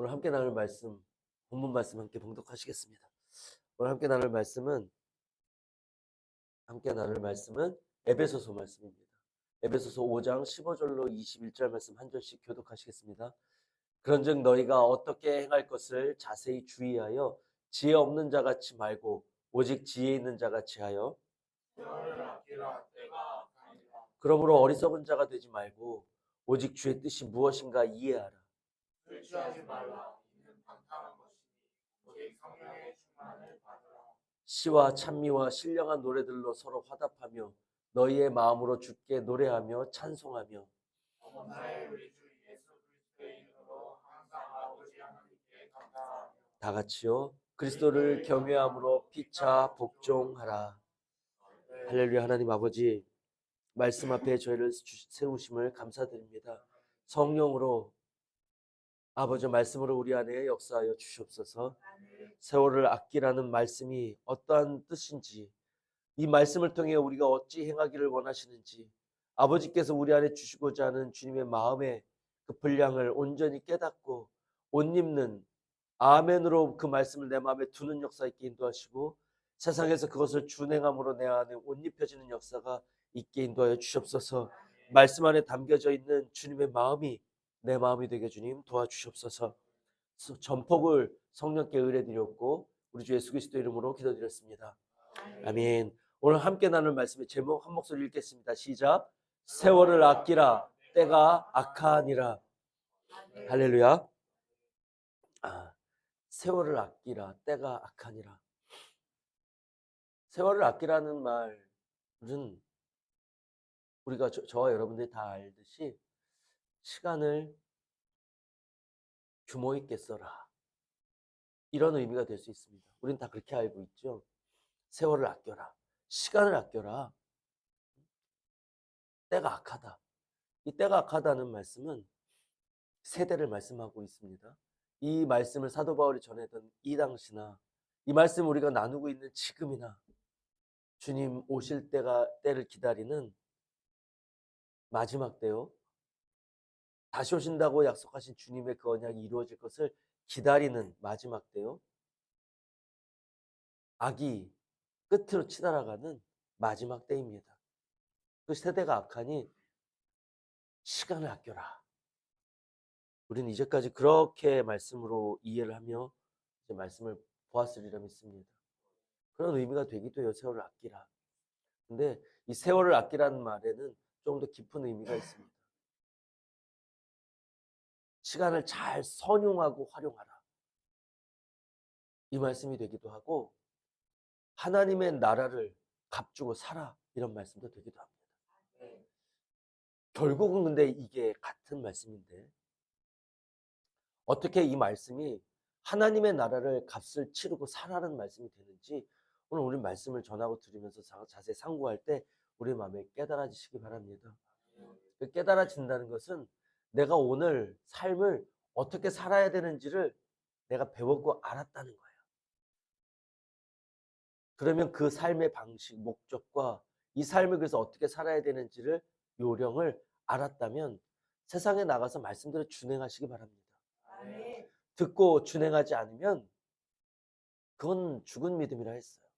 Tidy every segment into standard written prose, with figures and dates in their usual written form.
오늘 함께 나눌 말씀, 본문 말씀 함께 봉독하시겠습니다. 오늘 함께 나눌 말씀은 에베소서 말씀입니다. 에베소서 5장 15절로 21절 말씀 한 절씩 교독하시겠습니다. 그런즉 너희가 어떻게 행할 것을 자세히 주의하여 지혜 없는 자 같이 말고 오직 지혜 있는 자 같이 하여 그러므로 어리석은 자가 되지 말고 오직 주의 뜻이 무엇인가 이해하라. 술 취하지 말라. 이는 방탕한 것이니 오직 성령의 충만을 받으라. 시와 찬미와 신령한 노래들로 서로 화답하며 너희의 마음으로 주께 노래하며 찬송하며 나의 우리 주 예수 그리스도의 이름으로 항상 아버지 하나님께 감사하며 다 같이요 그리스도를 경외함으로 피차 복종하라. 할렐루야. 하나님 아버지, 말씀 앞에 저희를 세우심을 감사드립니다. 성령으로 아버지 말씀으로 우리 안에 역사하여 주시옵소서. 세월을 아끼라는 말씀이 어떠한 뜻인지, 이 말씀을 통해 우리가 어찌 행하기를 원하시는지, 아버지께서 우리 안에 주시고자 하는 주님의 마음의 그 분량을 온전히 깨닫고 옷 입는 아멘으로 그 말씀을 내 마음에 두는 역사 있게 인도하시고, 세상에서 그것을 준행함으로 내 안에 옷 입혀지는 역사가 있게 인도하여 주시옵소서. 말씀 안에 담겨져 있는 주님의 마음이 내 마음이 되게 주님 도와주시옵소서. 전폭을 성령께 의뢰드렸고 우리 주 예수 그리스도 이름으로 기도드렸습니다. 아멘. 오늘 함께 나눌 말씀의 제목 한 목소리 읽겠습니다. 시작. 세월을 아끼라 때가 악하니라. 할렐루야. 세월을 아끼라 때가 악하니라. 세월을 아끼라는 말은 우리가 저와 여러분들이 다 알듯이 시간을 규모 있게 써라, 이런 의미가 될 수 있습니다. 우린 다 그렇게 알고 있죠. 세월을 아껴라, 시간을 아껴라, 때가 악하다. 이 때가 악하다는 말씀은 세대를 말씀하고 있습니다. 이 말씀을 사도 바울이 전했던 이 당시나 이 말씀 우리가 나누고 있는 지금이나 주님 오실 때를 기다리는 마지막 때요, 다시 오신다고 약속하신 주님의 그 언약이 이루어질 것을 기다리는 마지막 때요, 악이 끝으로 치달아가는 마지막 때입니다. 그 세대가 악하니 시간을 아껴라. 우리는 이제까지 그렇게 말씀으로 이해를 하며 이제 말씀을 보았으리라 믿습니다. 그런 의미가 되기도 해요. 세월을 아끼라. 근데 이 세월을 아끼라는 말에는 좀 더 깊은 의미가 있습니다. 시간을 잘 선용하고 활용하라, 이 말씀이 되기도 하고, 하나님의 나라를 값주고 살아, 이런 말씀도 되기도 합니다. 결국은 근데 이게 같은 말씀인데 어떻게 이 말씀이 하나님의 나라를 값을 치르고 살아라는 말씀이 되는지 오늘 우리 말씀을 전하고 들으면서 자세히 상고할 때 우리 마음에 깨달아지시기 바랍니다. 그 깨달아진다는 것은 내가 오늘 삶을 어떻게 살아야 되는지를 내가 배웠고 알았다는 거예요. 그러면 그 삶의 방식, 목적과 이 삶을 그래서 어떻게 살아야 되는지를 요령을 알았다면 세상에 나가서 말씀대로 준행하시기 바랍니다. 듣고 준행하지 않으면 그건 죽은 믿음이라 했어요.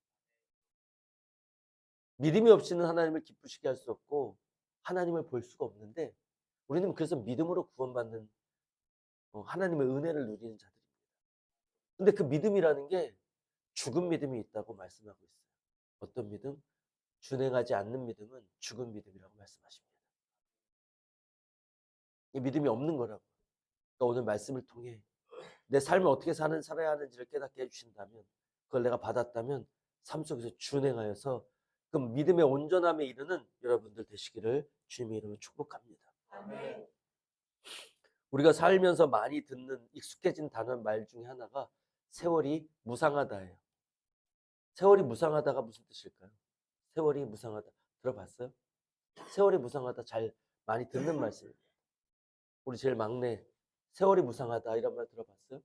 믿음이 없이는 하나님을 기쁘시게 할 수 없고 하나님을 볼 수가 없는데, 우리는 그래서 믿음으로 구원받는 하나님의 은혜를 누리는 자들입니다. 근데 그 믿음이라는 게 죽은 믿음이 있다고 말씀하고 있어요. 어떤 믿음? 준행하지 않는 믿음은 죽은 믿음이라고 말씀하십니다. 이 믿음이 없는 거라고. 그러니까 오늘 말씀을 통해 내 삶을 어떻게 살아야 하는지를 깨닫게 해주신다면, 그걸 내가 받았다면 삶 속에서 준행하여서 그 믿음의 온전함에 이르는 여러분들 되시기를 주님의 이름으로 축복합니다. 아멘. 우리가 살면서 많이 듣는 익숙해진 단어 말 중에 하나가 세월이 무상하다예요. 세월이 무상하다가 무슨 뜻일까요? 세월이 무상하다 들어봤어요? 세월이 무상하다 잘 많이 듣는 말씀입니다. 우리 제일 막내 세월이 무상하다 이런 말 들어봤어요?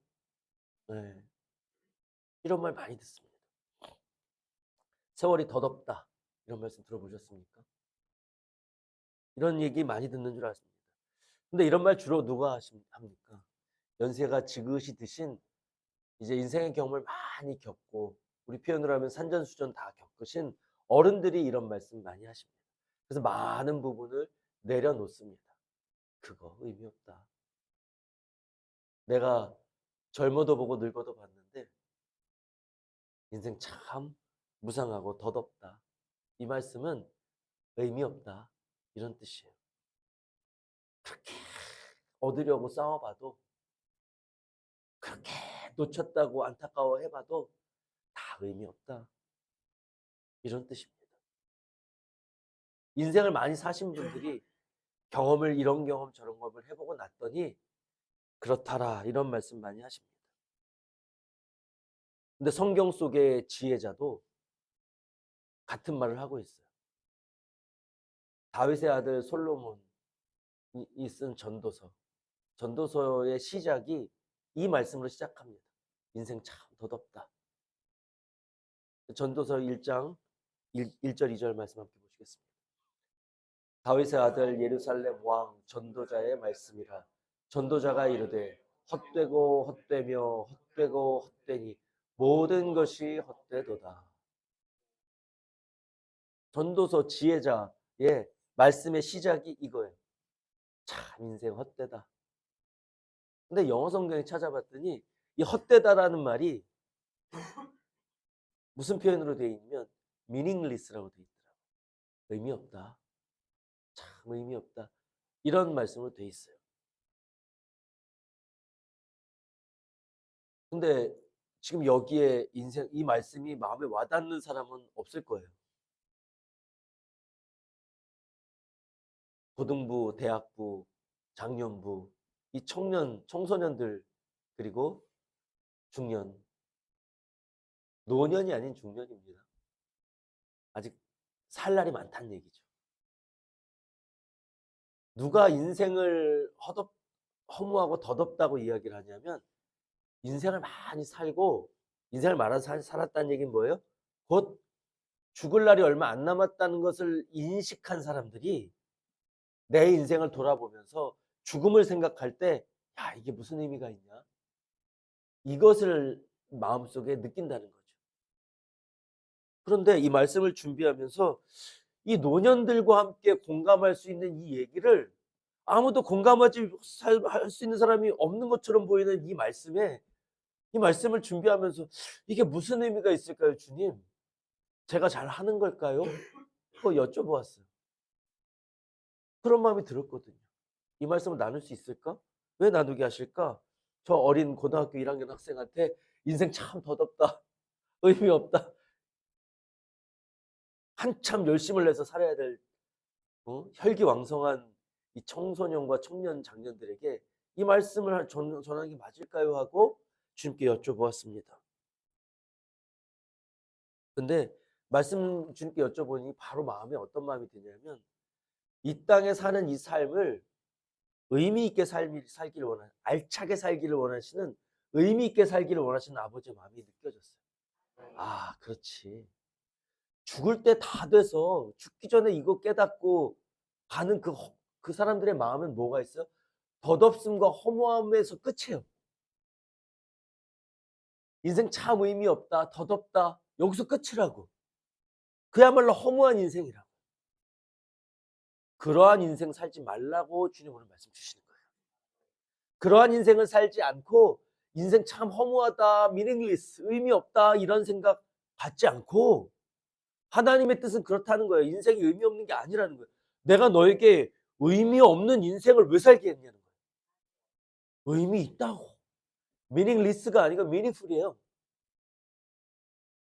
네. 이런 말 많이 듣습니다. 세월이 더덥다 이런 말씀 들어보셨습니까? 이런 얘기 많이 듣는 줄 아십니다. 근데 이런 말 주로 누가 합니까? 연세가 지긋이 드신 이제 인생의 경험을 많이 겪고 우리 표현으로 하면 산전수전 다 겪으신 어른들이 이런 말씀 많이 하십니다. 그래서 많은 부분을 내려놓습니다. 그거 의미 없다. 내가 젊어도 보고 늙어도 봤는데 인생 참 무상하고 덧없다. 이 말씀은 의미 없다. 이런 뜻이에요. 그렇게 얻으려고 싸워봐도 그렇게 놓쳤다고 안타까워해봐도 다 의미 없다. 이런 뜻입니다. 인생을 많이 사신 분들이 경험을 이런 경험 저런 경험을 해보고 났더니 그렇다라 이런 말씀 많이 하십니다. 근데 성경 속의 지혜자도 같은 말을 하고 있어요. 다윗의 아들 솔로몬이 쓴 전도서. 전도서의 시작이 이 말씀으로 시작합니다. 인생 참 덧없다. 전도서 1장 1절 2절 말씀 함께 보시겠습니다. 다윗의 아들 예루살렘 왕 전도자의 말씀이라. 전도자가 이르되 헛되고 헛되며 헛되고 헛되니 모든 것이 헛되도다. 전도서 지혜자의 말씀의 시작이 이거예요. 참 인생 헛되다. 근데 영어 성경에 찾아봤더니 이 헛되다라는 말이 무슨 표현으로 되어 있냐면 meaningless라고 되어 있더라고요. 의미 없다. 참 의미 없다. 이런 말씀으로 되어 있어요. 근데 지금 여기에 인생 이 말씀이 마음에 와닿는 사람은 없을 거예요. 고등부, 대학부, 장년부, 이 청소년들 그리고 중년, 노년이 아닌 중년입니다. 아직 살 날이 많다는 얘기죠. 누가 인생을 허무하고 덧없다고 이야기를 하냐면 인생을 많이 살고 인생을 많이 살았다는 얘기는 뭐예요? 곧 죽을 날이 얼마 안 남았다는 것을 인식한 사람들이 내 인생을 돌아보면서 죽음을 생각할 때 야, 이게 무슨 의미가 있냐? 이것을 마음속에 느낀다는 거죠. 그런데 이 말씀을 준비하면서 이 노년들과 함께 공감할 수 있는 이 얘기를 아무도 공감하지 할 수 있는 사람이 없는 것처럼 보이는 이 말씀에 이 말씀을 준비하면서 이게 무슨 의미가 있을까요, 주님? 제가 잘 하는 걸까요? 그거 여쭤보았어요. 그런 마음이 들었거든요. 이 말씀을 나눌 수 있을까? 왜 나누게 하실까? 저 어린 고등학교 1학년 학생한테 인생 참 덧없다. 의미 없다. 한참 열심을 내서 살아야 될 혈기왕성한 이 청소년과 청년 장년들에게 이 말씀을 전하는 게 맞을까요? 하고 주님께 여쭤보았습니다. 근데 말씀 주님께 여쭤보니 바로 마음에 어떤 마음이 드냐면 이 땅에 사는 이 삶을 의미 있게 살기를 원하는, 알차게 살기를 원하시는, 의미 있게 살기를 원하시는 아버지의 마음이 느껴졌어요. 아, 그렇지. 죽을 때 다 돼서 죽기 전에 이거 깨닫고 가는 그 사람들의 마음은 뭐가 있어요? 덧없음과 허무함에서 끝이에요. 인생 참 의미 없다, 덧없다. 여기서 끝이라고. 그야말로 허무한 인생이라고. 그러한 인생 살지 말라고 주님 오늘 말씀 주시는 거예요. 그러한 인생을 살지 않고 인생 참 허무하다, meaningless, 의미 없다 이런 생각 갖지 않고 하나님의 뜻은 그렇다는 거예요. 인생이 의미 없는 게 아니라는 거예요. 내가 너에게 의미 없는 인생을 왜 살게 했냐는 거예요. 의미 있다고. meaningless가 아니고 meaningful이에요.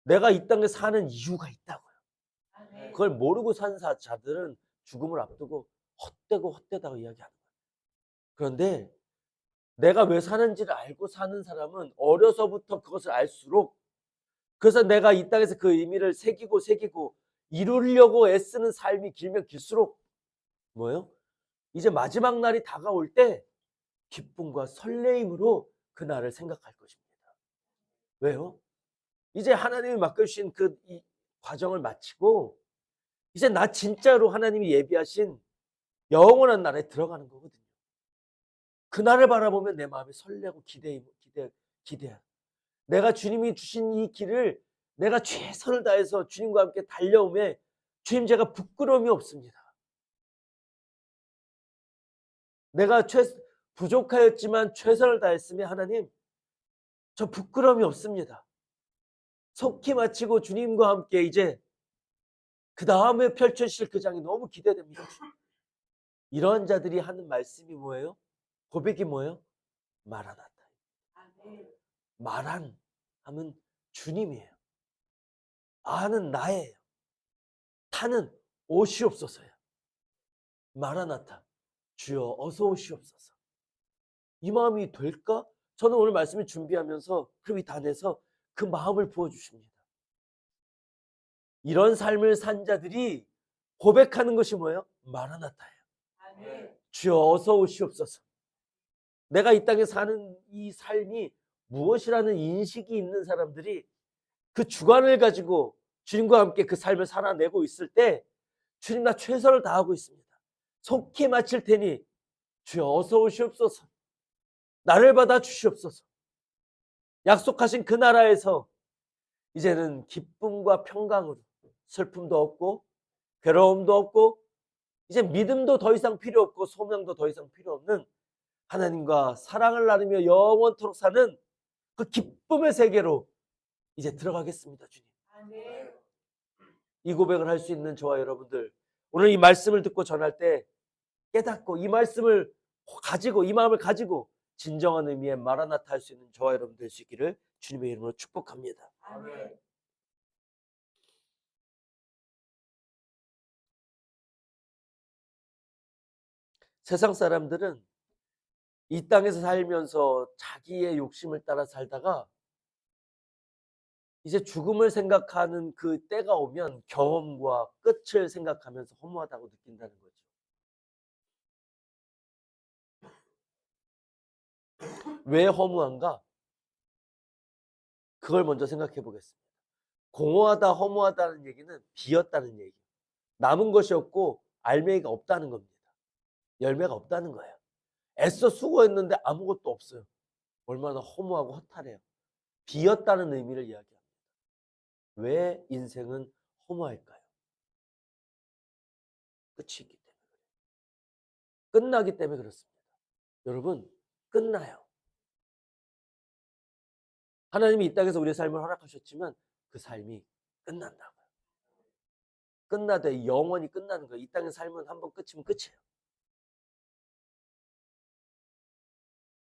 내가 이 땅에 사는 이유가 있다고요. 그걸 모르고 산 자들은 죽음을 앞두고 헛되고 헛되다고 이야기하는 거예요. 그런데 내가 왜 사는지를 알고 사는 사람은 어려서부터 그것을 알수록 그래서 내가 이 땅에서 그 의미를 새기고 이루려고 애쓰는 삶이 길면 길수록 뭐예요? 이제 마지막 날이 다가올 때 기쁨과 설레임으로 그 날을 생각할 것입니다. 왜요? 이제 하나님이 맡겨주신 이 과정을 마치고 이제 나 진짜로 하나님이 예비하신 영원한 날에 들어가는 거거든요. 그날을 바라보면 내 마음이 설레고 기대야. 내가 주님이 주신 이 길을 내가 최선을 다해서 주님과 함께 달려오면 주님 제가 부끄러움이 없습니다. 내가 부족하였지만 최선을 다했으면 하나님 저 부끄러움이 없습니다. 속히 마치고 주님과 함께 이제 그 다음에 펼쳐질 그 장이 너무 기대됩니다. 이런 자들이 하는 말씀이 뭐예요? 고백이 뭐예요? 마라나타. 마란 하면 주님이에요. 아는 나예요. 타는 오시옵소서요. 마라나타. 주여 어서 오시옵소서. 이 마음이 될까? 저는 오늘 말씀을 준비하면서 그럼 이 단에서 그 마음을 부어주십니다. 이런 삶을 산 자들이 고백하는 것이 뭐예요? 마라나타예요. 주여 어서 오시옵소서. 내가 이 땅에 사는 이 삶이 무엇이라는 인식이 있는 사람들이 그 주관을 가지고 주님과 함께 그 삶을 살아내고 있을 때 주님 나 최선을 다하고 있습니다. 속히 마칠 테니 주여 어서 오시옵소서. 나를 받아 주시옵소서. 약속하신 그 나라에서 이제는 기쁨과 평강으로 슬픔도 없고 괴로움도 없고 이제 믿음도 더 이상 필요 없고 소명도 더 이상 필요 없는 하나님과 사랑을 나누며 영원토록 사는 그 기쁨의 세계로 이제 들어가겠습니다. 주님. 이 고백을 할 수 있는 저와 여러분들 오늘 이 말씀을 듣고 전할 때 깨닫고 이 말씀을 가지고 이 마음을 가지고 진정한 의미의 마라나타 할 수 있는 저와 여러분 될 수 있기를 주님의 이름으로 축복합니다. 아멘. 세상 사람들은 이 땅에서 살면서 자기의 욕심을 따라 살다가 이제 죽음을 생각하는 그 때가 오면 경험과 끝을 생각하면서 허무하다고 느낀다는 거죠. 왜 허무한가? 그걸 먼저 생각해 보겠습니다. 공허하다, 허무하다는 얘기는 비었다는 얘기예요. 남은 것이 없고 알맹이가 없다는 겁니다. 열매가 없다는 거예요. 애써 수고했는데 아무것도 없어요. 얼마나 허무하고 허탈해요. 비었다는 의미를 이야기합니다. 왜 인생은 허무할까요? 끝이 있기 때문에 그래요. 끝나기 때문에 그렇습니다. 여러분, 끝나요. 하나님이 이 땅에서 우리의 삶을 허락하셨지만 그 삶이 끝난다고요. 끝나되 영원히 끝나는 거예요. 이 땅의 삶은 한번 끝이면 끝이에요.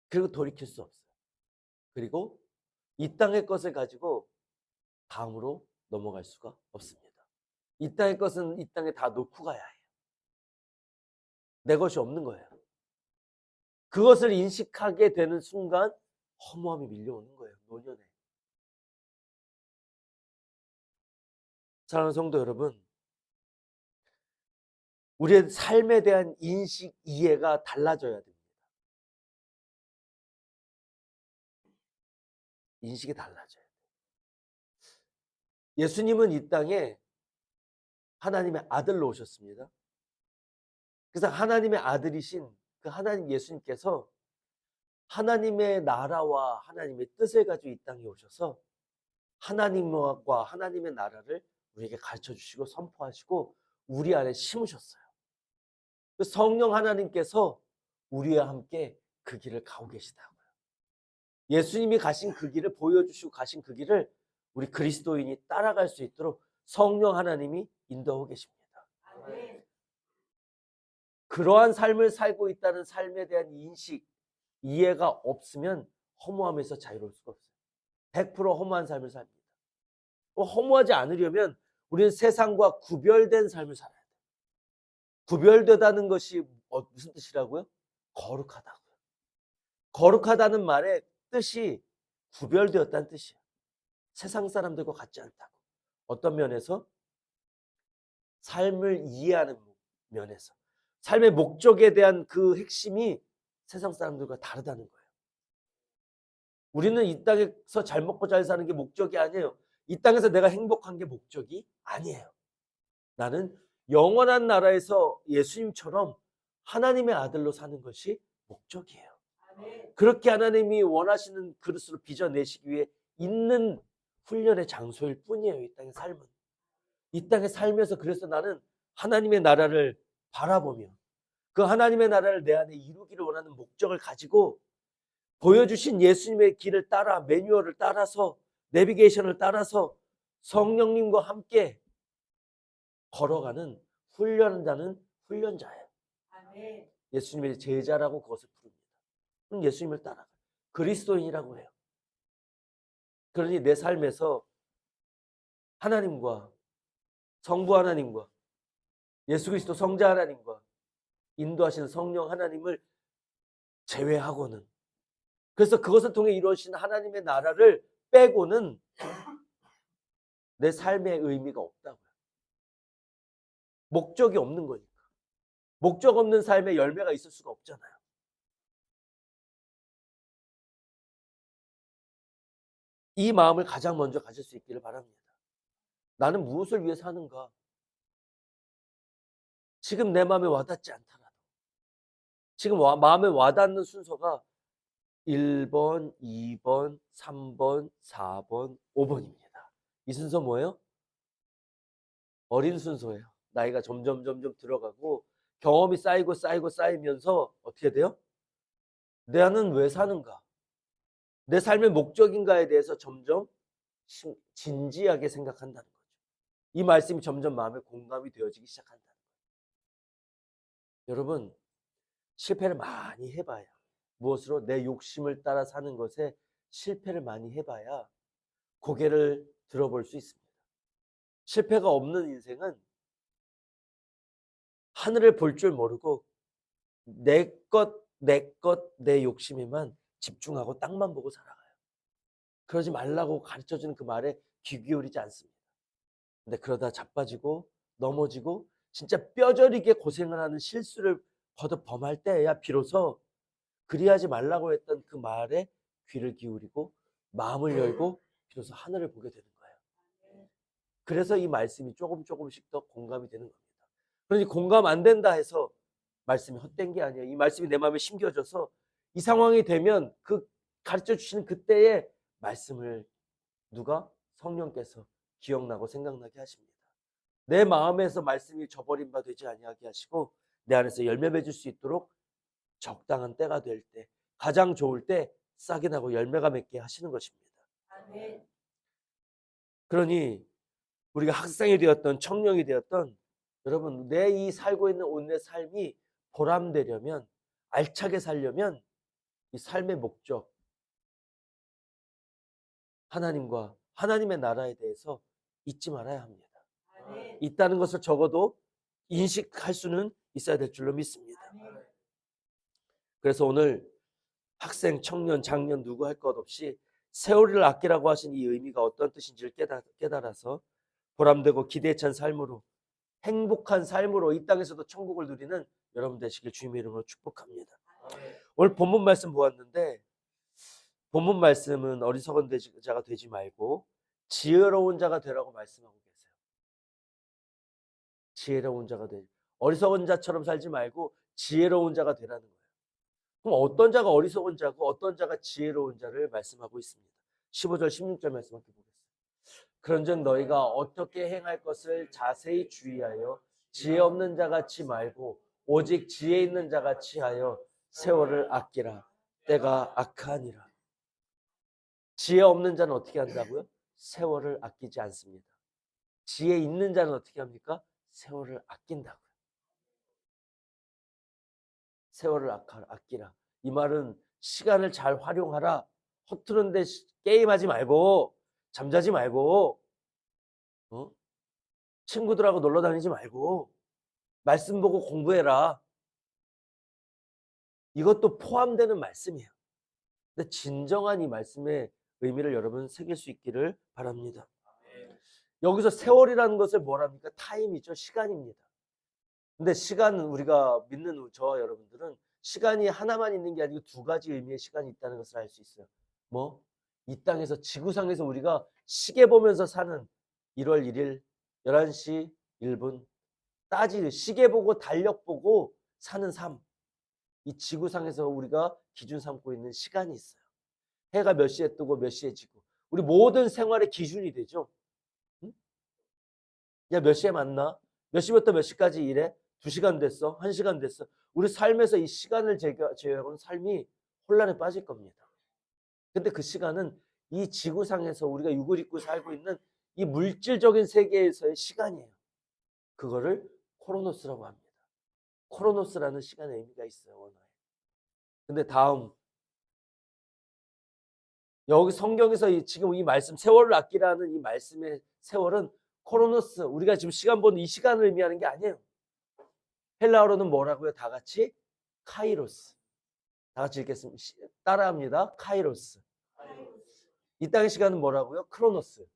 그리고 돌이킬 수 없어요. 그리고 이 땅의 것을 가지고 다음으로 넘어갈 수가 없습니다. 이 땅의 것은 이 땅에 다 놓고 가야 해요. 내 것이 없는 거예요. 그것을 인식하게 되는 순간 허무함이 밀려오는 거예요. 노년에. 사랑하는 성도 여러분, 우리의 삶에 대한 인식, 이해가 달라져야 됩니다. 인식이 달라져야 돼요. 예수님은 이 땅에 하나님의 아들로 오셨습니다. 그래서 하나님의 아들이신 그 하나님 예수님께서 하나님의 나라와 하나님의 뜻을 가지고 이 땅에 오셔서 하나님과 하나님의 나라를 우리에게 가르쳐 주시고 선포하시고 우리 안에 심으셨어요. 성령 하나님께서 우리와 함께 그 길을 가고 계시다고요. 예수님이 가신 그 길을 보여주시고 가신 그 길을 우리 그리스도인이 따라갈 수 있도록 성령 하나님이 인도하고 계십니다. 아멘. 그러한 삶을 살고 있다는 삶에 대한 인식, 이해가 없으면 허무함에서 자유로울 수가 없어요. 100% 허무한 삶을 삽니다. 허무하지 않으려면 우리는 세상과 구별된 삶을 살아야 돼요. 구별되다는 것이 무슨 뜻이라고요? 거룩하다고요. 거룩하다는 말의 뜻이 구별되었다는 뜻이에요. 세상 사람들과 같지 않다고. 어떤 면에서? 삶을 이해하는 면에서. 삶의 목적에 대한 그 핵심이 세상 사람들과 다르다는 거예요. 우리는 이 땅에서 잘 먹고 잘 사는 게 목적이 아니에요. 이 땅에서 내가 행복한 게 목적이 아니에요. 나는 영원한 나라에서 예수님처럼 하나님의 아들로 사는 것이 목적이에요. 그렇게 하나님이 원하시는 그릇으로 빚어내시기 위해 있는 훈련의 장소일 뿐이에요. 이 땅의 삶은. 이 땅에 살면서 그래서 나는 하나님의 나라를 바라보며 그 하나님의 나라를 내 안에 이루기를 원하는 목적을 가지고 보여주신 예수님의 길을 따라 매뉴얼을 따라서 내비게이션을 따라서 성령님과 함께 걸어가는 훈련자는 훈련자예요. 예수님의 제자라고 그것을 부릅니다. 그럼 예수님을 따라가 그리스도인이라고 해요. 그러니 내 삶에서 하나님과 성부 하나님과 예수 그리스도 성자 하나님과 인도하시는 성령 하나님을 제외하고는 그래서 그것을 통해 이루어진 하나님의 나라를 빼고는 내 삶의 의미가 없다고요. 목적이 없는 거니까. 목적 없는 삶에 열매가 있을 수가 없잖아요. 이 마음을 가장 먼저 가질 수 있기를 바랍니다. 나는 무엇을 위해 사는가? 지금 내 마음에 와닿지 않더라도 지금 마음에 와닿는 순서가 1번, 2번, 3번, 4번, 5번입니다. 이 순서 뭐예요? 어린 순서예요. 나이가 점점 들어가고 경험이 쌓이면서 어떻게 돼요? 나는 왜 사는가? 내 삶의 목적인가에 대해서 점점 진지하게 생각한다는 거죠. 이 말씀이 점점 마음에 공감이 되어지기 시작한다는 거예요. 여러분, 실패를 많이 해봐야 무엇으로? 내 욕심을 따라 사는 것에 실패를 많이 해봐야 고개를 들어볼 수 있습니다. 실패가 없는 인생은 하늘을 볼 줄 모르고 내 욕심에만 집중하고 땅만 보고 살아가요. 그러지 말라고 가르쳐주는 그 말에 귀 기울이지 않습니다. 근데 그러다 자빠지고 넘어지고 진짜 뼈저리게 고생을 하는 실수를 거듭 범할 때야 비로소 그리하지 말라고 했던 그 말에 귀를 기울이고 마음을 열고 비로소 하늘을 보게 되는 거예요. 그래서 이 말씀이 조금씩 더 공감이 되는 겁니다. 그러니 공감 안 된다 해서 말씀이 헛된 게 아니에요. 이 말씀이 내 마음에 심겨져서 이 상황이 되면 그 가르쳐 주시는 그때의 말씀을 누가? 성령께서 기억나고 생각나게 하십니다. 내 마음에서 말씀이 저버린 바 되지 아니하게 하시고 내 안에서 열매 맺을 수 있도록 적당한 때가 될 때, 가장 좋을 때 싹이 나고 열매가 맺게 하시는 것입니다. 아멘. 그러니 우리가 학생이 되었던 청년이 되었던 여러분 내 이 살고 있는 오늘의 삶이 보람되려면 알차게 살려면 이 삶의 목적 하나님과 하나님의 나라에 대해서 잊지 말아야 합니다. 아멘. 있다는 것을 적어도 인식할 수는 있어야 될 줄로 믿습니다. 아멘. 그래서 오늘 학생, 청년, 장년 누구 할 것 없이 세월을 아끼라고 하신 이 의미가 어떤 뜻인지를 깨달아서 보람되고 기대에 찬 삶으로 행복한 삶으로 이 땅에서도 천국을 누리는 여러분 되시길 주님의 이름으로 축복합니다. 오늘 본문 말씀 보았는데 본문 말씀은 어리석은 자가 되지 말고 지혜로운 자가 되라고 말씀하고 계세요. 지혜로운 자가 되지. 어리석은 자처럼 살지 말고 지혜로운 자가 되라는 거예요. 그럼 어떤 자가 어리석은 자고 어떤 자가 지혜로운 자를 말씀하고 있습니다. 15절 16절 말씀 함께 보겠습니다. 그런즉 너희가 어떻게 행할 것을 자세히 주의하여 지혜 없는 자같이 말고 오직 지혜 있는 자같이 하여 세월을 아끼라. 때가 악하니라. 지혜 없는 자는 어떻게 한다고요? 세월을 아끼지 않습니다. 지혜 있는 자는 어떻게 합니까? 세월을 아낀다고요. 세월을 아끼라. 이 말은 시간을 잘 활용하라. 허투른데 게임하지 말고 잠자지 말고 친구들하고 놀러 다니지 말고 말씀 보고 공부해라. 이것도 포함되는 말씀이에요. 근데 진정한 이 말씀의 의미를 여러분 새길 수 있기를 바랍니다. 여기서 세월이라는 것을 뭐랍니까? 타임이죠. 시간입니다. 근데 시간은 우리가 믿는 저와 여러분들은 시간이 하나만 있는 게 아니고 두 가지 의미의 시간이 있다는 것을 알 수 있어요. 뭐? 이 땅에서 지구상에서 우리가 시계 보면서 사는 1월 1일 11시 1분 시계 보고 달력 보고 사는 삶. 이 지구상에서 우리가 기준 삼고 있는 시간이 있어요. 해가 몇 시에 뜨고 몇 시에 지고. 우리 모든 생활의 기준이 되죠. 응? 야, 몇 시에 만나? 몇 시부터 몇 시까지 일해? 2시간 됐어? 1시간 됐어? 우리 삶에서 이 시간을 제외하고는 삶이 혼란에 빠질 겁니다. 근데 그 시간은 이 지구상에서 우리가 육을 입고 살고 있는 이 물질적인 세계에서의 시간이에요. 그거를 코로노스라고 합니다. 코로노스라는 시간의 의미가 있어요, 원어에. 근데 다음, 여기 성경에서 지금 이 말씀, 세월을 아끼라는 이 말씀의 세월은 코로노스, 우리가 지금 시간 보는 이 시간을 의미하는 게 아니에요. 헬라어로는 뭐라고요? 다 같이 카이로스. 다 같이 읽겠습니다. 따라합니다. 카이로스. 이 땅의 시간은 뭐라고요? 크로노스.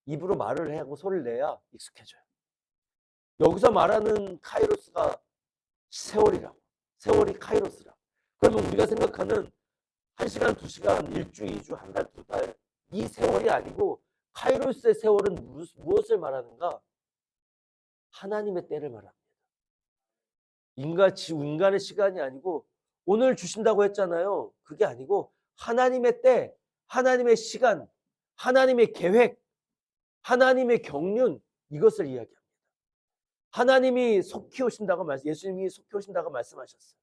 입으로 말을 하고 소리를 내야 익숙해져요. 여기서 말하는 카이로스가 세월이라고. 세월이 카이로스라고. 그러면 우리가 생각하는 1시간, 2시간, 1주, 2주, 한 달, 2달 이 세월이 아니고 카이로스의 세월은 무엇을 말하는가? 하나님의 때를 말합니다. 인간의 시간이 아니고 오늘 주신다고 했잖아요. 그게 아니고 하나님의 때, 하나님의 시간, 하나님의 계획, 하나님의 경륜 이것을 이야기합니다. 하나님이 속히 오신다고 예수님이 속히 오신다고 말씀하셨어요.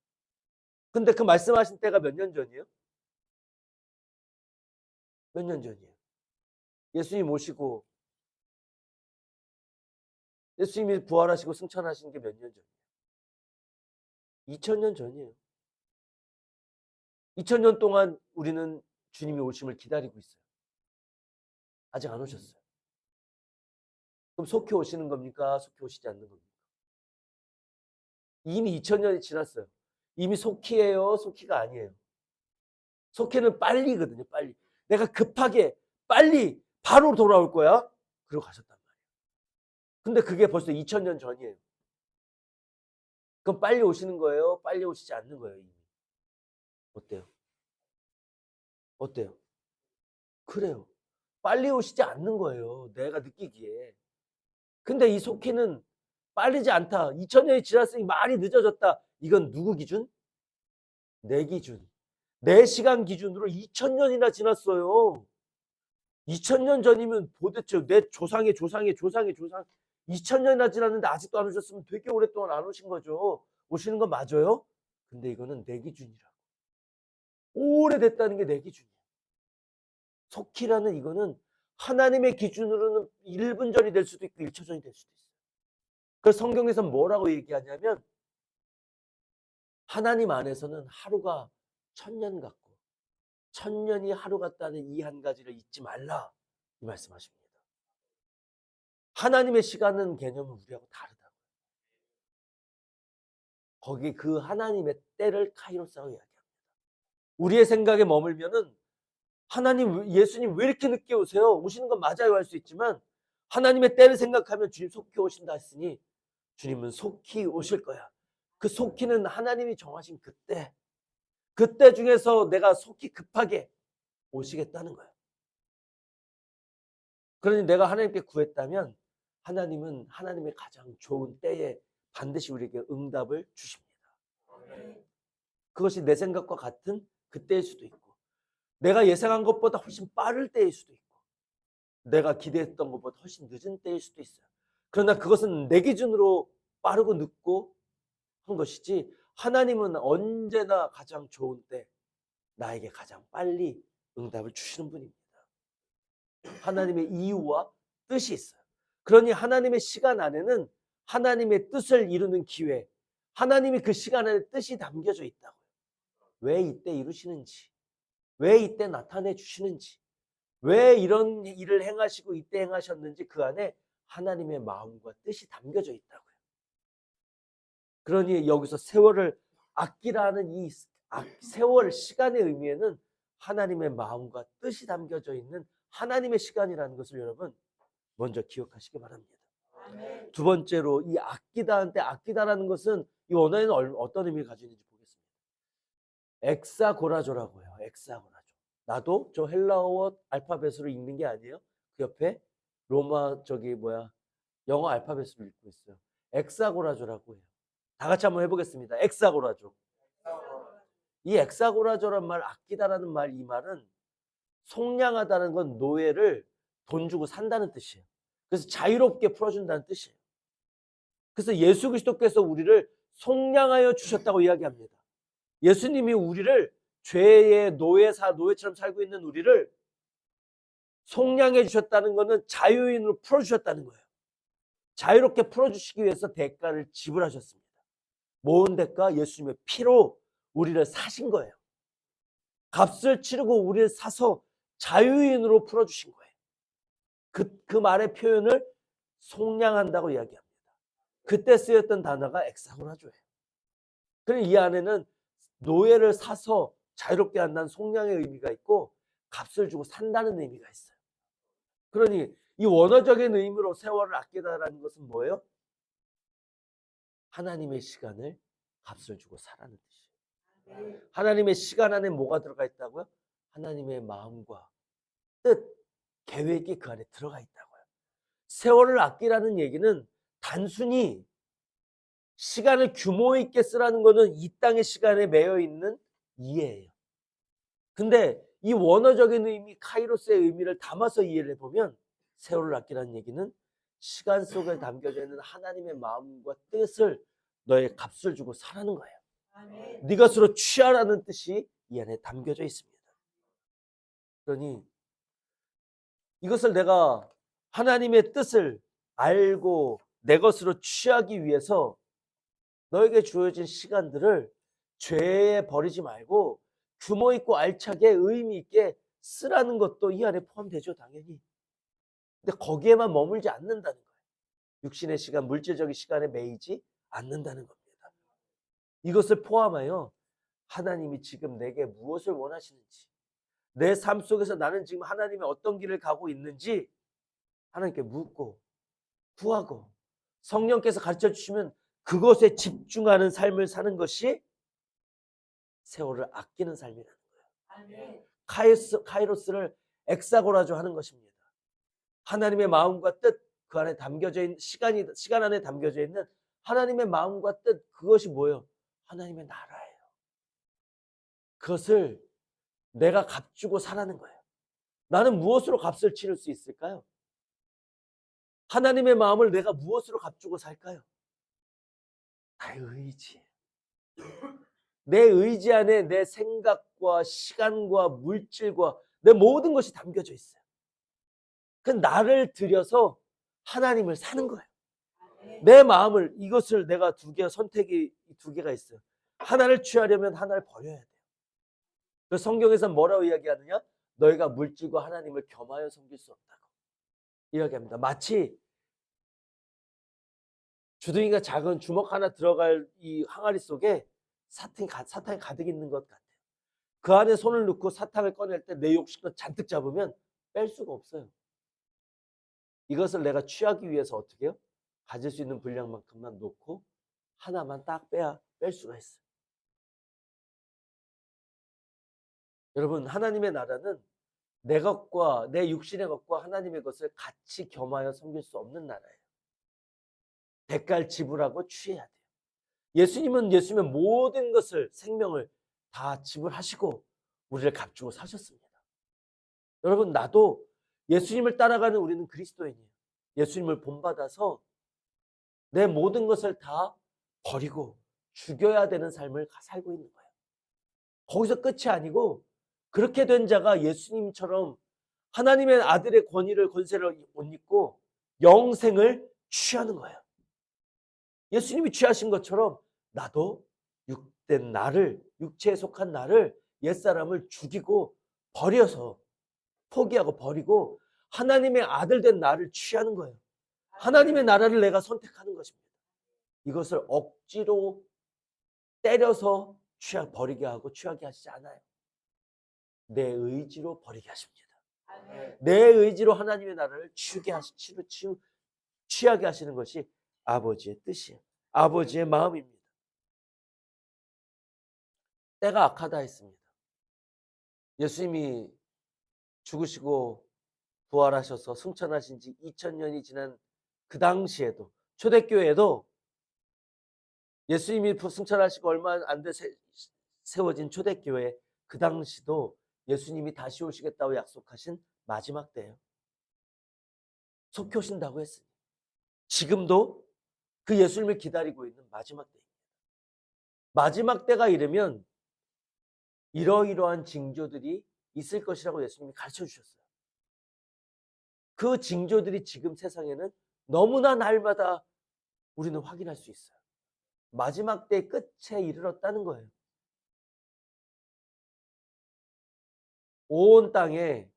근데 그 말씀하신 때가 몇 년 전이에요? 몇 년 전이에요? 예수님 오시고 예수님이 부활하시고 승천하신 게 몇 년 전이에요? 2000년 전이에요. 2000년 동안 우리는 주님이 오심을 기다리고 있어요. 아직 안 오셨어요. 그럼 속히 오시는 겁니까? 속히 오시지 않는 겁니까? 이미 2000년이 지났어요. 이미 속히예요? 속히가 아니에요. 속히는 빨리거든요. 빨리. 내가 급하게 빨리 바로 돌아올 거야. 그러고 가셨단 말이에요. 근데 그게 벌써 2000년 전이에요. 그럼 빨리 오시는 거예요? 빨리 오시지 않는 거예요? 이미. 어때요? 어때요? 그래요. 빨리 오시지 않는 거예요. 내가 느끼기에. 근데 이 속히는 빠르지 않다. 2000년이 지났으니 많이 늦어졌다. 이건 누구 기준? 내 기준. 내 시간 기준으로 2000년이나 지났어요. 2000년 전이면 도대체 내 조상의 조상의 조상의 조상 2000년이나 지났는데 아직도 안 오셨으면 되게 오랫동안 안 오신 거죠. 오시는 건 맞아요? 근데 이거는 내 기준이라고. 오래됐다는 게 내 기준이야. 속히라는 이거는 하나님의 기준으로는 1분 전이 될 수도 있고 1초 전이 될 수도 있어요. 그래서 성경에서 뭐라고 얘기하냐면 하나님 안에서는 하루가 1000년 같고 1000년이 하루 같다는 이 한 가지를 잊지 말라 이 말씀하십니다. 하나님의 시간은 개념은 우리하고 다르다고. 거기 그 하나님의 때를 카이로스라고 이야기합니다. 우리의 생각에 머물면은 하나님, 예수님 왜 이렇게 늦게 오세요? 오시는 건 맞아요 할 수 있지만 하나님의 때를 생각하면 주님 속히 오신다 했으니 주님은 속히 오실 거야. 그 속히는 하나님이 정하신 그때 중에서 내가 속히 급하게 오시겠다는 거야. 그러니 내가 하나님께 구했다면 하나님은 하나님의 가장 좋은 때에 반드시 우리에게 응답을 주십니다. 그것이 내 생각과 같은 그때일 수도 있고 내가 예상한 것보다 훨씬 빠를 때일 수도 있고 내가 기대했던 것보다 훨씬 늦은 때일 수도 있어요. 그러나 그것은 내 기준으로 빠르고 늦고 한 것이지 하나님은 언제나 가장 좋은 때 나에게 가장 빨리 응답을 주시는 분입니다. 하나님의 이유와 뜻이 있어요. 그러니 하나님의 시간 안에는 하나님의 뜻을 이루는 기회, 하나님이 그 시간 안에 뜻이 담겨져 있다고요. 왜 이때 이루시는지, 왜 이때 나타내 주시는지, 왜 이런 일을 행하시고 이때 행하셨는지 그 안에 하나님의 마음과 뜻이 담겨져 있다고요. 그러니 여기서 세월을 아끼라는 이 세월 시간의 의미에는 하나님의 마음과 뜻이 담겨져 있는 하나님의 시간이라는 것을 여러분 먼저 기억하시기 바랍니다. 두 번째로 이 아끼다한테 아끼다라는 것은 이 원어에는 어떤 의미를 가지고 있는지 보겠습니다. 엑사고라조라고 해요. 엑사고라조. 나도 저 헬라어 알파벳으로 읽는 게 아니에요. 그 옆에 로마 영어 알파벳으로 읽고 있어요. 엑사고라조라고 해요. 다 같이 한번 해보겠습니다. 엑사고라조. 이 엑사고라조란 말, 아끼다라는 말, 이 말은 속량하다는 건 노예를 돈 주고 산다는 뜻이에요. 그래서 자유롭게 풀어준다는 뜻이에요. 그래서 예수 그리스도께서 우리를 속량하여 주셨다고 이야기합니다. 예수님이 우리를 죄의 노예처럼 살고 있는 우리를 속량해 주셨다는 것은 자유인으로 풀어주셨다는 거예요. 자유롭게 풀어주시기 위해서 대가를 지불하셨습니다. 모은 대가? 예수님의 피로 우리를 사신 거예요. 값을 치르고 우리를 사서 자유인으로 풀어주신 거예요. 그 말의 표현을 속량한다고 이야기합니다. 그때 쓰였던 단어가 엑사고라조예요. 그리고 이 안에는 노예를 사서 자유롭게 한다는 속량의 의미가 있고 값을 주고 산다는 의미가 있어요. 그러니 이 원어적인 의미로 세월을 아끼다라는 것은 뭐예요? 하나님의 시간을 값을 주고 사라는 뜻이에요. 하나님의 시간 안에 뭐가 들어가 있다고요? 하나님의 마음과 뜻, 계획이 그 안에 들어가 있다고요. 세월을 아끼라는 얘기는 단순히 시간을 규모 있게 쓰라는 것은 이 땅의 시간에 매여 있는 이해예요. 근데 이 원어적인 의미, 카이로스의 의미를 담아서 이해를 해보면 세월을 아끼라는 얘기는 시간 속에 담겨져 있는 하나님의 마음과 뜻을 너의 값을 주고 사라는 거예요. 네 것으로 취하라는 뜻이 이 안에 담겨져 있습니다. 그러니 이것을 내가 하나님의 뜻을 알고 내 것으로 취하기 위해서 너에게 주어진 시간들을 죄에 버리지 말고 규모 있고 알차게 의미 있게 쓰라는 것도 이 안에 포함되죠, 당연히. 근데 거기에만 머물지 않는다는 거예요. 육신의 시간, 물질적인 시간에 매이지 않는다는 겁니다. 이것을 포함하여 하나님이 지금 내게 무엇을 원하시는지, 내 삶 속에서 나는 지금 하나님의 어떤 길을 가고 있는지 하나님께 묻고 구하고 성령께서 가르쳐 주시면 그것에 집중하는 삶을 사는 것이 세월을 아끼는 삶이라는 거예요. 카이로스를 엑사고라조 하는 것입니다. 하나님의 마음과 뜻, 그 안에 담겨져 있는 시간 안에 담겨져 있는 하나님의 마음과 뜻, 그것이 뭐예요? 하나님의 나라예요. 그것을 내가 값주고 사라는 거예요. 나는 무엇으로 값을 치를 수 있을까요? 하나님의 마음을 내가 무엇으로 값주고 살까요? 나의 의지. 내 의지 안에 내 생각과 시간과 물질과 내 모든 것이 담겨져 있어요. 그 나를 들여서 하나님을 사는 거예요. 내 마음을, 이것을 내가 선택이 두 개가 있어요. 하나를 취하려면 하나를 버려야 돼요. 그래서 성경에서 뭐라고 이야기하느냐? 너희가 물질과 하나님을 겸하여 섬길 수 없다고 이야기합니다. 마치 주둥이가 작은 주먹 하나 들어갈 이 항아리 속에 사탕이 가득 있는 것 같아요. 그 안에 손을 넣고 사탕을 꺼낼 때 내 욕심을 잔뜩 잡으면 뺄 수가 없어요. 이것을 내가 취하기 위해서 어떻게 해요? 가질 수 있는 분량만큼만 놓고 하나만 딱 빼야 뺄 수가 있어요. 여러분, 하나님의 나라는 내 것과 내 육신의 것과 하나님의 것을 같이 겸하여 섬길 수 없는 나라예요. 대가를 지불하고 취해야 돼요. 예수님은 예수님의 모든 것을, 생명을 다 지불하시고 우리를 값주고 사셨습니다. 여러분, 나도 예수님을 따라가는 우리는 그리스도인이에요. 예수님을 본받아서 내 모든 것을 다 버리고 죽여야 되는 삶을 살고 있는 거예요. 거기서 끝이 아니고 그렇게 된 자가 예수님처럼 하나님의 아들의 권세를 못 입고 영생을 취하는 거예요. 예수님이 취하신 것처럼 나도 육된 나를, 육체에 속한 나를, 옛사람을 죽이고 버려서 포기하고 버리고 하나님의 아들 된 나를 취하는 거예요. 하나님의 나라를 내가 선택하는 것입니다. 이것을 억지로 때려서 버리게 하고 취하게 하시지 않아요. 내 의지로 버리게 하십니다. 내 의지로 하나님의 나라를 취하게 하시는 것이 아버지의 뜻이에요. 아버지의 마음입니다. 때가 악하다 했습니다. 예수님이 죽으시고 부활하셔서 승천하신 지 2000년이 지난 그 당시에도, 초대교회에도 예수님이 승천하시고 얼마 안 돼 세워진 초대교회, 그 당시도 예수님이 다시 오시겠다고 약속하신 마지막 때예요. 속히 오신다고 했으니 지금도 그 예수님을 기다리고 있는 마지막 때입니다. 마지막 때가 이르면 이러이러한 징조들이 있을 것이라고 예수님이 가르쳐 주셨어요. 그 징조들이 지금 세상에는 너무나 날마다 우리는 확인할 수 있어요. 마지막 때의 끝에 이르렀다는 거예요. 온 땅에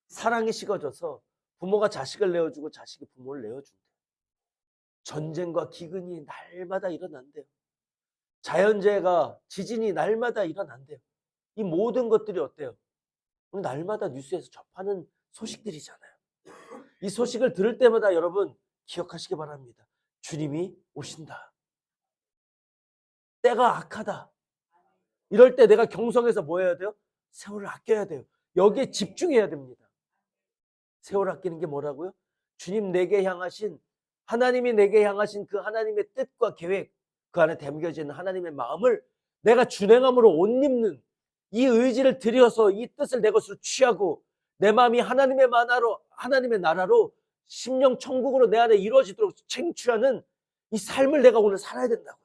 사랑이 식어져서 부모가 자식을 내어주고 자식이 부모를 내어준대요. 전쟁과 기근이 날마다 일어난대요. 자연재해가 지진이 날마다 일어난대요. 이 모든 것들이 어때요? 날마다 뉴스에서 접하는 소식들이잖아요. 이 소식을 들을 때마다 여러분 기억하시기 바랍니다. 주님이 오신다. 때가 악하다. 이럴 때 내가 경성에서 뭐 해야 돼요? 세월을 아껴야 돼요. 여기에 집중해야 됩니다. 세월 아끼는 게 뭐라고요? 주님 내게 향하신, 하나님이 내게 향하신 그 하나님의 뜻과 계획, 그 안에 담겨져 있는 하나님의 마음을 내가 준행함으로 옷 입는 이 의지를 들여서 이 뜻을 내 것으로 취하고 내 마음이 하나님의 나라로 심령 천국으로 내 안에 이루어지도록 쟁취하는 이 삶을 내가 오늘 살아야 된다고요.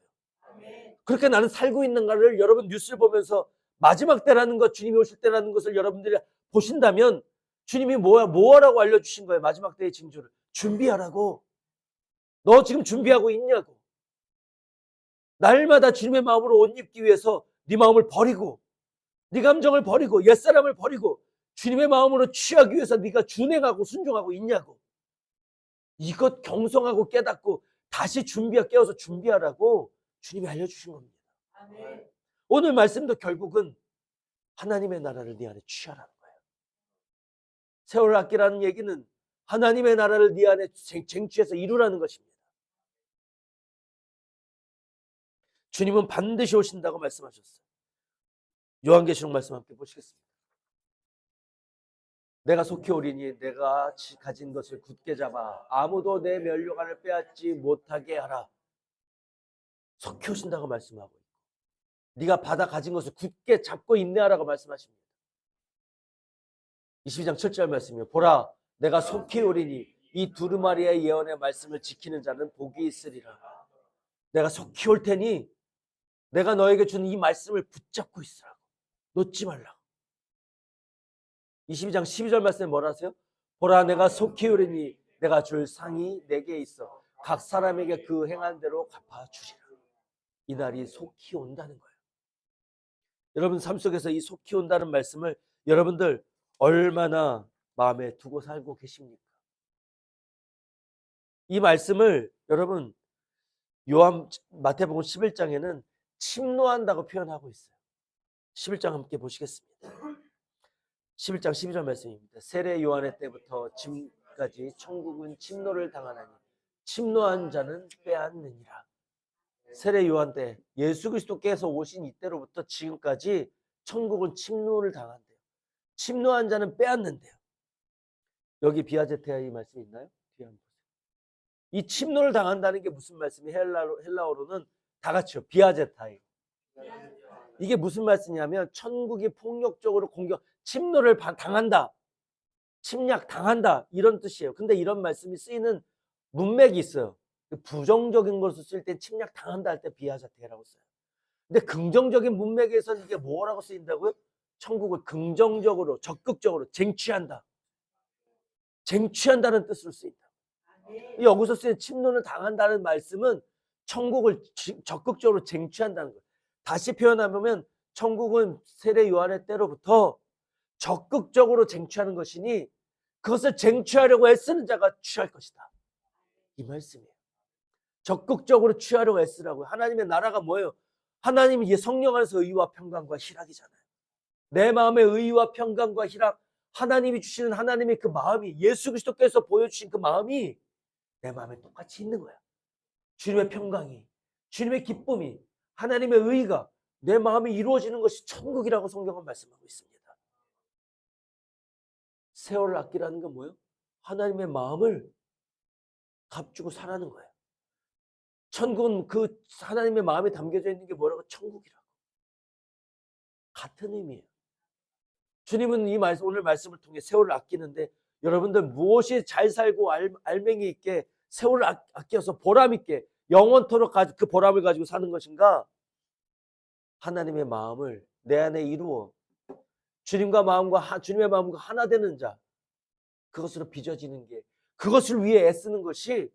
그렇게 나는 살고 있는가를 여러분 뉴스를 보면서 마지막 때라는 것, 주님이 오실 때라는 것을 여러분들이 보신다면 주님이 뭐하라고 알려주신 거예요? 마지막 때의 징조를. 준비하라고. 너 지금 준비하고 있냐고. 날마다 주님의 마음으로 옷 입기 위해서 네 마음을 버리고 네 감정을 버리고 옛사람을 버리고 주님의 마음으로 취하기 위해서 네가 준행하고 순종하고 있냐고. 이것 경성하고 깨닫고 다시 깨어서 준비하라고 주님이 알려주신 겁니다. 아멘. 오늘 말씀도 결국은 하나님의 나라를 네 안에 취하라는 거예요. 세월 아끼라는 얘기는 하나님의 나라를 네 안에 쟁취해서 이루라는 것입니다. 주님은 반드시 오신다고 말씀하셨어요. 요한계시록 말씀 함께 보시겠습니다. 내가 속히 오리니 내가 가진 것을 굳게 잡아 아무도 내 면류관을 빼앗지 못하게 하라. 속히 오신다고 말씀하고 있고 네가 받아 가진 것을 굳게 잡고 인내하라고 말씀하십니다. 22장 7절 말씀이요. 보라 내가 속히 오리니 이 두루마리의 예언의 말씀을 지키는 자는 복이 있으리라. 내가 속히 올 테니 내가 너에게 준 이 말씀을 붙잡고 있으라고. 놓지 말라고. 22장 12절 말씀에 뭐라 하세요? 보라 내가 속히 오리니 내가 줄 상이 내게 있어 각 사람에게 그 행한 대로 갚아주리라. 이 날이 속히 온다는 거예요. 여러분 삶 속에서 이 속히 온다는 말씀을 여러분들 얼마나 마음에 두고 살고 계십니까? 이 말씀을 여러분 마태복음 11장에는 침노한다고 표현하고 있어요. 11장 함께 보시겠습니다. 11장 12절 말씀입니다. 세례 요한의 때부터 지금까지 천국은 침노를 당하나니 침노한 자는 빼앗느니라. 세례 요한 때 예수 그리스도께서 오신 이때로부터 지금까지 천국은 침노를 당한대요. 침노한 자는 빼앗는데요. 여기 비아제테아 이 말씀 있나요? 뒤에 한번 보세요. 이 침노를 당한다는 게 무슨 말씀이 헬라어로는 다 같이요. 비아제타예요. 이게 무슨 말씀이냐면 천국이 폭력적으로 침노를 당한다. 침략 당한다. 이런 뜻이에요. 근데 이런 말씀이 쓰이는 문맥이 있어요. 부정적인 것을 쓸 때 침략 당한다 할 때 비아제테라고 써요. 근데 긍정적인 문맥에서는 이게 뭐라고 쓰인다고요? 천국을 긍정적으로 적극적으로 쟁취한다. 쟁취한다는 뜻으로 쓰인다. 여기서 쓰인 침노를 당한다는 말씀은 천국을 적극적으로 쟁취한다는 거예요. 다시 표현하면 천국은 세례 요한의 때로부터 적극적으로 쟁취하는 것이니 그것을 쟁취하려고 애쓰는 자가 취할 것이다. 이 말씀이에요. 적극적으로 취하려고 애쓰라고요. 하나님의 나라가 뭐예요? 하나님이 성령 안에서 의와 평강과 희락이잖아요. 내 마음의 의와 평강과 희락, 하나님이 주시는 하나님의 그 마음이 예수 그리스도께서 보여주신 그 마음이 내 마음에 똑같이 있는 거야. 주님의 평강이, 주님의 기쁨이, 하나님의 의가 내 마음에 이루어지는 것이 천국이라고 성경은 말씀하고 있습니다. 세월을 아끼라는 건 뭐예요? 하나님의 마음을 값주고 살아는 거예요. 천국은 그 하나님의 마음에 담겨져 있는 게 뭐라고? 천국이라고. 같은 의미예요. 주님은 이 말씀, 오늘 말씀을 통해 세월을 아끼는데 여러분들 무엇이 잘 살고 알맹이 있게 세월을 아껴서 보람 있게 영원토록 그 보람을 가지고 사는 것인가? 하나님의 마음을 내 안에 이루어 주님의 마음과 하나 되는 자, 그것으로 빚어지는 게, 그것을 위해 애쓰는 것이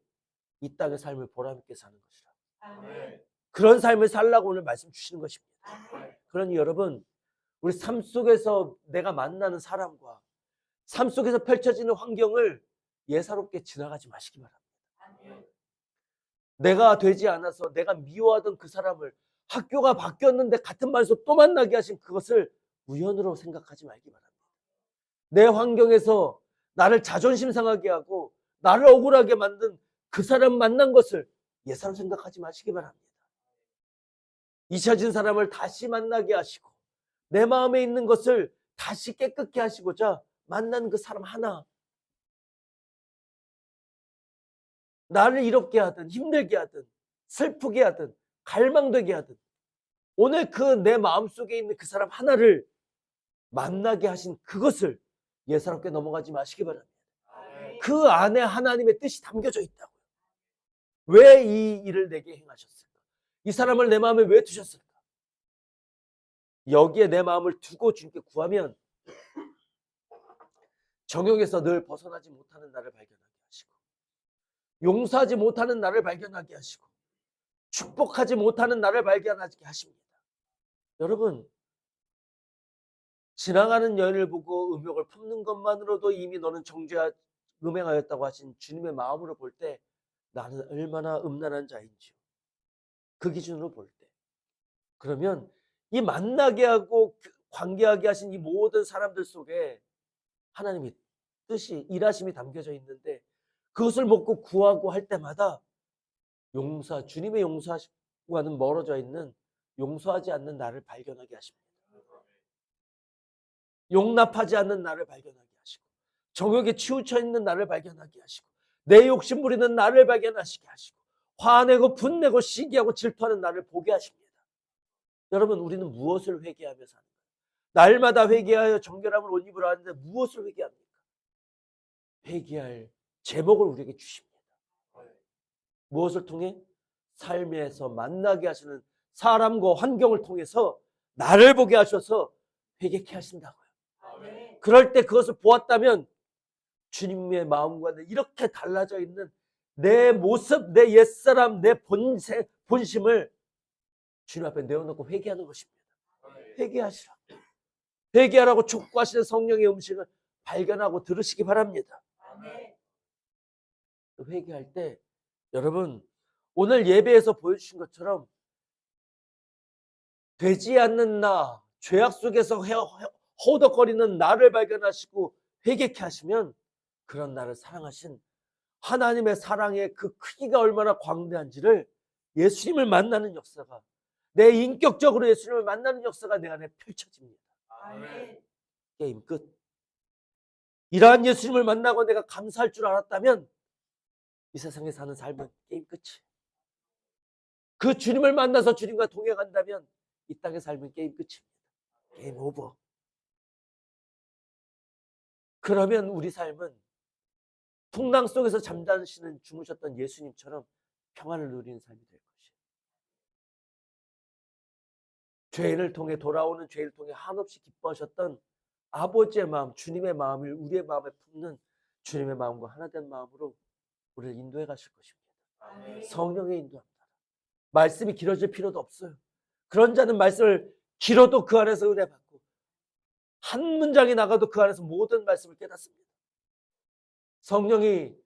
이 땅의 삶을 보람 있게 사는 것이라. 아멘. 그런 삶을 살라고 오늘 말씀 주시는 것입니다. 그러니 여러분, 우리 삶 속에서 내가 만나는 사람과 삶 속에서 펼쳐지는 환경을 예사롭게 지나가지 마시기 바랍니다. 아멘. 내가 되지 않아서 내가 미워하던 그 사람을 학교가 바뀌었는데 같은 반에서 또 만나게 하신 그것을 우연으로 생각하지 말기 바랍니다. 내 환경에서 나를 자존심 상하게 하고 나를 억울하게 만든 그 사람 만난 것을 예사로 생각하지 마시기 바랍니다. 잊혀진 사람을 다시 만나게 하시고 내 마음에 있는 것을 다시 깨끗게 하시고자 만난 그 사람 하나, 나를 이롭게 하든 힘들게 하든 슬프게 하든 갈망되게 하든 오늘 그 내 마음속에 있는 그 사람 하나를 만나게 하신 그것을 예사롭게 넘어가지 마시기 바랍니다. 아멘. 그 안에 하나님의 뜻이 담겨져 있다고요. 왜 이 일을 내게 행하셨을까? 이 사람을 내 마음에 왜 두셨을까? 여기에 내 마음을 두고 주님께 구하면 정욕에서 늘 벗어나지 못하는 나를 발견하게 하시고 용서하지 못하는 나를 발견하게 하시고 축복하지 못하는 나를 발견하게 하십니다. 여러분, 지나가는 여인을 보고 음욕을 품는 것만으로도 이미 너는 음행하였다고 하신 주님의 마음으로 볼 때 나는 얼마나 음란한 자인지요. 그 기준으로 볼 때. 그러면 이 만나게 하고 관계하게 하신 이 모든 사람들 속에 하나님의 뜻이, 일하심이 담겨져 있는데 그것을 먹고 구하고 할 때마다 주님의 용서와는 멀어져 있는 용서하지 않는 나를 발견하게 하십니다. 용납하지 않는 나를 발견하게 하시고 정욕에 치우쳐 있는 나를 발견하게 하시고 내 욕심 부리는 나를 발견하시게 하시고 화내고 분내고 시기하고 질투하는 나를 보게 하십니다. 여러분, 우리는 무엇을 회개하며 사는가? 날마다 회개하여 정결함을 옷 입으라 하는데 무엇을 회개합니까? 회개할 제목을 우리에게 주십니다. 무엇을 통해? 삶에서 만나게 하시는 사람과 환경을 통해서 나를 보게 하셔서 회개케 하신다고요. 아멘. 그럴 때 그것을 보았다면 주님의 마음과 이렇게 달라져 있는 내 모습, 내 옛사람, 내 본심을 주님 앞에 내어놓고 회개하는 것입니다. 회개하시라. 회개하라고 촉구하시는 성령의 음식을 발견하고 들으시기 바랍니다. 아멘. 회개할 때 여러분, 오늘 예배에서 보여주신 것처럼 되지 않는 나, 죄악 속에서 허덕거리는 나를 발견하시고 회개케 하시면 그런 나를 사랑하신 하나님의 사랑의 그 크기가 얼마나 광대한지를 예수님을 만나는 역사가, 내 인격적으로 예수님을 만나는 역사가 내 안에 펼쳐집니다. 아멘. 게임 끝. 이러한 예수님을 만나고 내가 감사할 줄 알았다면 이 세상에 사는 삶은 게임 끝이에요. 그 주님을 만나서 주님과 동행한다면 이 땅의 삶은 게임 끝입니다. 게임 오버. 그러면 우리 삶은 풍랑 속에서 잠자시는 주무셨던 예수님처럼 평안을 누리는 삶이 될 것이에요. 죄인을 통해 돌아오는 죄를 통해 한없이 기뻐하셨던 아버지의 마음, 주님의 마음을 우리의 마음에 품는 주님의 마음과 하나된 마음으로 우리를 인도해 가실 것입니다. 아멘. 성령의 인도합니다. 말씀이 길어질 필요도 없어요. 그런 자는 말씀을 길어도 그 안에서 은혜 받고 한 문장이 나가도 그 안에서 모든 말씀을 깨닫습니다. 성령이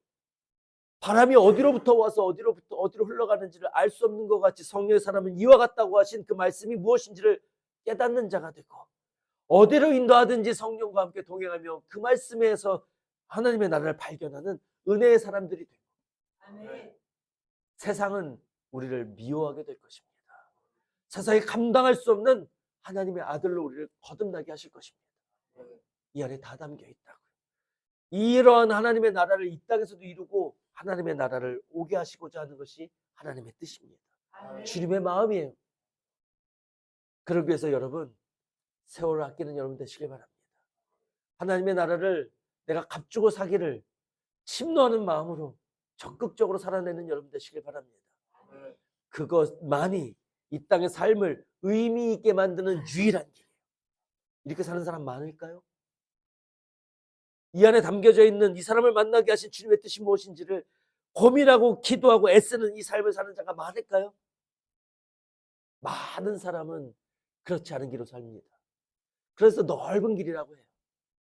바람이 어디로부터 와서 어디로 흘러가는지를 알 수 없는 것 같이 성령의 사람은 이와 같다고 하신 그 말씀이 무엇인지를 깨닫는 자가 되고 어디로 인도하든지 성령과 함께 동행하며 그 말씀에서 하나님의 나라를 발견하는 은혜의 사람들이 되고 아멘. 세상은 우리를 미워하게 될 것입니다. 세상이 감당할 수 없는 하나님의 아들로 우리를 거듭나게 하실 것입니다. 이 안에 다 담겨 있다고요. 이러한 하나님의 나라를 이 땅에서도 이루고 하나님의 나라를 오게 하시고자 하는 것이 하나님의 뜻입니다. 아멘. 주님의 마음이에요. 그러기 위해서 여러분 세월을 아끼는 여러분 되시길 바랍니다. 하나님의 나라를 내가 값주고 사기를 침노하는 마음으로 적극적으로 살아내는 여러분 되시길 바랍니다. 아멘. 그것만이 이 땅의 삶을 의미 있게 만드는 유일한 길이에요. 이렇게 사는 사람 많을까요? 이 안에 담겨져 있는 이 사람을 만나게 하신 주님의 뜻이 무엇인지를 고민하고 기도하고 애쓰는 이 삶을 사는 자가 많을까요? 많은 사람은 그렇지 않은 길로 삽니다. 그래서 넓은 길이라고 해요.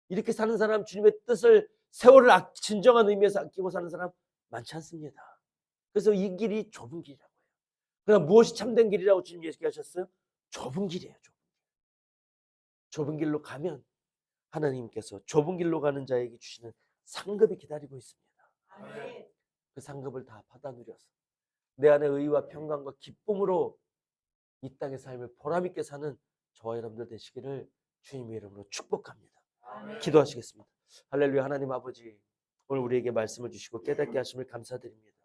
이렇게 사는 사람, 주님의 뜻을 세월을 진정한 의미에서 아끼고 사는 사람 많지 않습니다. 그래서 이 길이 좁은 길이라고 해요. 그러나 무엇이 참된 길이라고 주님 얘기하셨어요? 좁은 길이에요. 좁은 길로 가면 하나님께서 좁은 길로 가는 자에게 주시는 상급이 기다리고 있습니다. 아멘. 그 상급을 다 받아 누려서 내 안에 의와 평강과 기쁨으로 이 땅의 삶을 보람있게 사는 저와 여러분들 되시기를 주님의 이름으로 축복합니다. 아멘. 기도하시겠습니다. 할렐루야. 하나님 아버지, 오늘 우리에게 말씀을 주시고 깨닫게 하심을 감사드립니다.